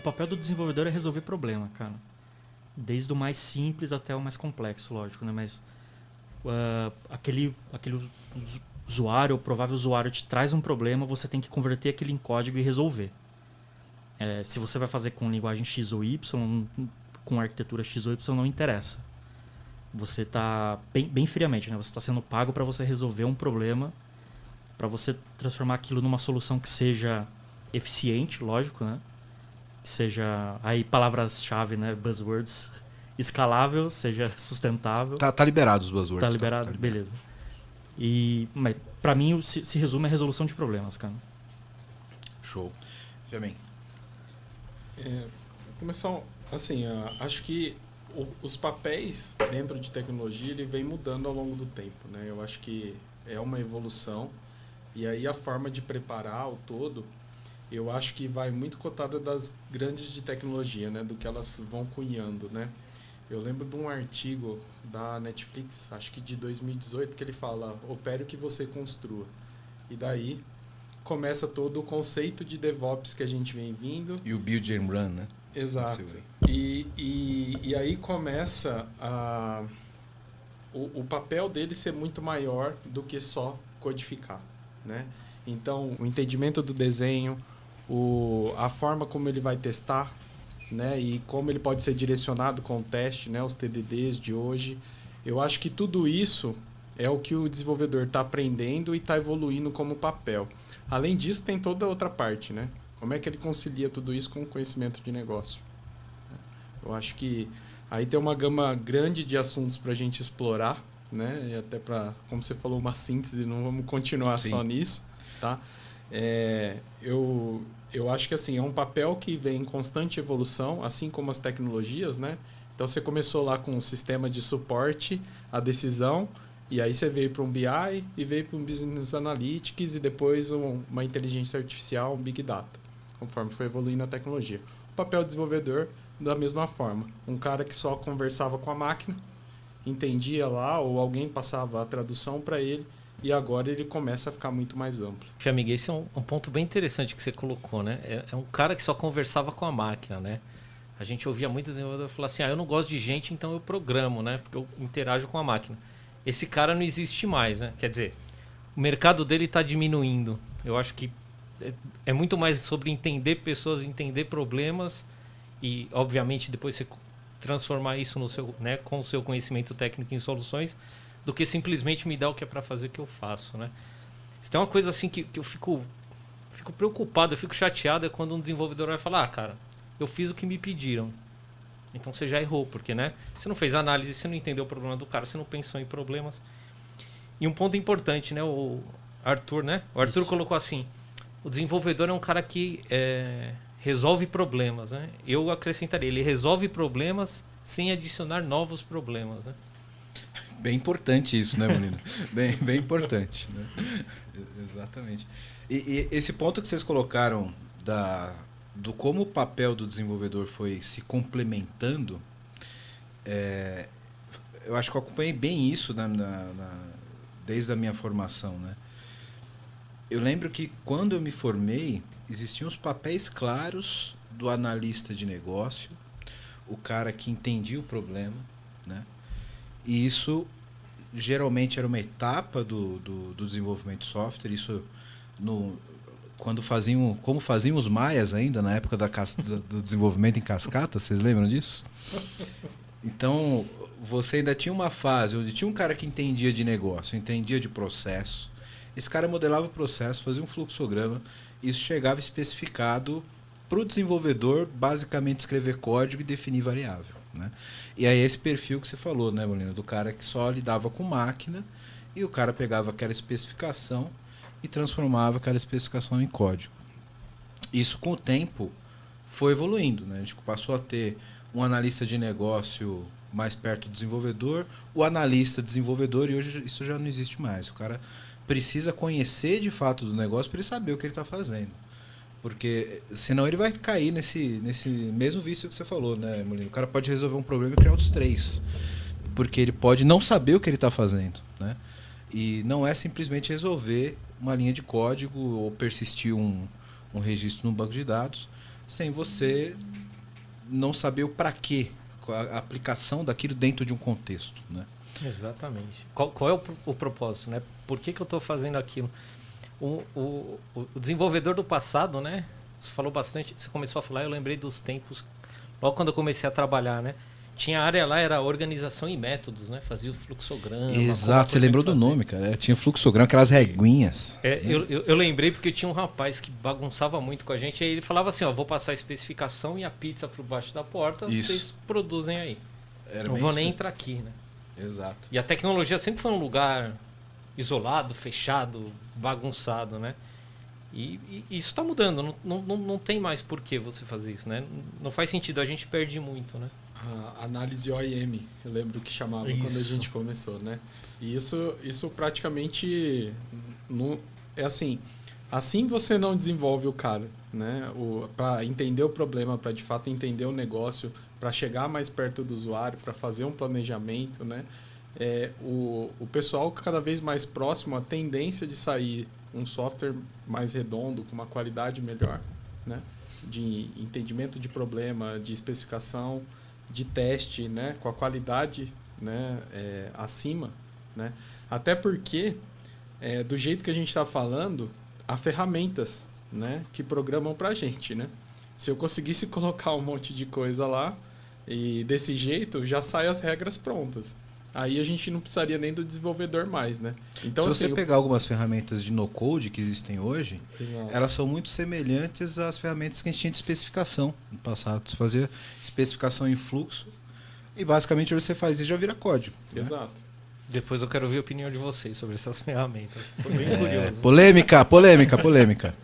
o papel do desenvolvedor é resolver problema, cara. Desde o mais simples até o mais complexo, lógico, né? Mas aquele usuário, ou provável usuário, te traz um problema, você tem que converter aquilo em código e resolver. Se você vai fazer com linguagem X ou Y, com arquitetura X ou Y, não interessa. Você está bem friamente, né? Você está sendo pago para você resolver um problema, para você transformar aquilo numa solução que seja eficiente, lógico, né? Que seja, aí palavras-chave, né? Buzzwords, escalável, seja sustentável. Tá liberado os buzzwords. Tá liberado, beleza. Mas para mim se resume a resolução de problemas, cara. Show. Jamin. Começar assim, acho que os papéis dentro de tecnologia ele vem mudando ao longo do tempo, né? Eu acho que é uma evolução e aí a forma de preparar o todo, eu acho que vai muito cotada das grandes de tecnologia, né? Do que elas vão cunhando, né? Eu lembro de um artigo da Netflix, acho que de 2018, que ele fala: opere o que você construa. E daí começa todo o conceito de DevOps que a gente vem vindo. E o Build and Run, né? Exato. E aí começa o papel dele ser muito maior do que só codificar, né? Então, o entendimento do desenho, a forma como ele vai testar, né? E como ele pode ser direcionado com o teste, né? Os TDDs de hoje. Eu acho que tudo isso é o que o desenvolvedor está aprendendo e está evoluindo como papel. Além disso, tem toda a outra parte, né? Como é que ele concilia tudo isso com o conhecimento de negócio? Eu acho que aí tem uma gama grande de assuntos para a gente explorar, né? E até para, como você falou, uma síntese, não vamos continuar só nisso, tá? Eu acho que assim, é um papel que vem em constante evolução, assim como as tecnologias, né? Então você começou lá com um sistema de suporte à decisão, e aí você veio para um BI e veio para um Business Analytics e depois uma inteligência artificial, um Big Data, conforme foi evoluindo a tecnologia. O papel do desenvolvedor, da mesma forma. Um cara que só conversava com a máquina, entendia lá, ou alguém passava a tradução para ele, e agora ele começa a ficar muito mais amplo. Amigo, esse é um ponto bem interessante que você colocou, né? É um cara que só conversava com a máquina, né? A gente ouvia muitos desenvolvedores falar assim: eu não gosto de gente, então eu programo, né? Porque eu interajo com a máquina. Esse cara não existe mais, né? Quer dizer, o mercado dele está diminuindo. Eu acho que é muito mais sobre entender pessoas, entender problemas e, obviamente, depois você transformar isso no seu, né, com o seu conhecimento técnico em soluções, do que simplesmente me dar o que é para fazer que eu faço, né? Se tem uma coisa assim que eu fico preocupado, eu fico chateado, é quando um desenvolvedor vai falar: cara, eu fiz o que me pediram. Então você já errou, porque, né, você não fez análise, você não entendeu o problema do cara, você não pensou em problemas. E um ponto importante, né, o Arthur, né? O Arthur colocou assim: o desenvolvedor é um cara que resolve problemas, né? Eu acrescentaria, ele resolve problemas sem adicionar novos problemas, né? Bem importante isso, né, Molina? bem importante, né? Exatamente. E esse ponto que vocês colocaram do como o papel do desenvolvedor foi se complementando, eu acho que eu acompanhei bem isso desde a minha formação, né? Eu lembro que quando eu me formei, existiam os papéis claros do analista de negócio, o cara que entendia o problema, né? E isso geralmente era uma etapa do desenvolvimento de software. Isso como faziam os maias ainda, na época do desenvolvimento em cascata, vocês lembram disso? Então, você ainda tinha uma fase onde tinha um cara que entendia de negócio, entendia de processo. Esse cara modelava o processo, fazia um fluxograma, isso chegava especificado para o desenvolvedor basicamente escrever código e definir variável, né? E aí esse perfil que você falou, né, Molina, do cara que só lidava com máquina e o cara pegava aquela especificação e transformava aquela especificação em código. Isso com o tempo foi evoluindo, né? A gente passou a ter um analista de negócio mais perto do desenvolvedor, o analista desenvolvedor, e hoje isso já não existe mais. O cara precisa conhecer de fato do negócio para ele saber o que ele está fazendo. Porque senão ele vai cair nesse mesmo vício que você falou, né, Molina? O cara pode resolver um problema e criar outros 3. Porque ele pode não saber o que ele está fazendo, né? E não é simplesmente resolver uma linha de código ou persistir um registro no banco de dados. sem você não saber o para quê, a aplicação daquilo dentro de um contexto, né? Exatamente. Qual é o propósito, né? Por que eu estou fazendo aquilo? O desenvolvedor do passado, né? Você falou bastante, você começou a falar, eu lembrei dos tempos, logo quando eu comecei a trabalhar, né? Tinha a área lá, era organização e métodos, né? Fazia o fluxograma. Exato, você lembrou do nome, cara. Tinha fluxograma, aquelas reguinhas. Eu lembrei porque tinha um rapaz que bagunçava muito com a gente, aí ele falava assim, ó, vou passar a especificação e a pizza por baixo da porta, vocês produzem aí. Não vou nem entrar aqui, né? Exato. E a tecnologia sempre foi um lugar isolado, fechado, bagunçado, né? E isso está mudando, não tem mais por que você fazer isso, né? Não faz sentido, a gente perde muito, né? A análise OIM, eu lembro que chamava quando a gente começou, né? E isso praticamente não, é assim você não desenvolve o cara, né? Para entender o problema, para de fato entender o negócio, para chegar mais perto do usuário, para fazer um planejamento, né? O pessoal cada vez mais próximo, a tendência de sair um software mais redondo, com uma qualidade melhor, né? De entendimento de problema, de especificação, de teste, né? Com a qualidade, né? Acima, né? Até porque, do jeito que a gente está falando, há ferramentas, né? Que programam para a gente, né? Se eu conseguisse colocar um monte de coisa lá e desse jeito, já saem as regras prontas. Aí a gente não precisaria nem do desenvolvedor mais, né? Então, se você pegar algumas ferramentas de no-code que existem hoje, Exato. Elas são muito semelhantes às ferramentas que a gente tinha de especificação no passado. Você fazia especificação em fluxo e basicamente hoje você faz isso e já vira código. Né? Exato. Depois eu quero ouvir a opinião de vocês sobre essas ferramentas. Estou bem curioso. Polêmica.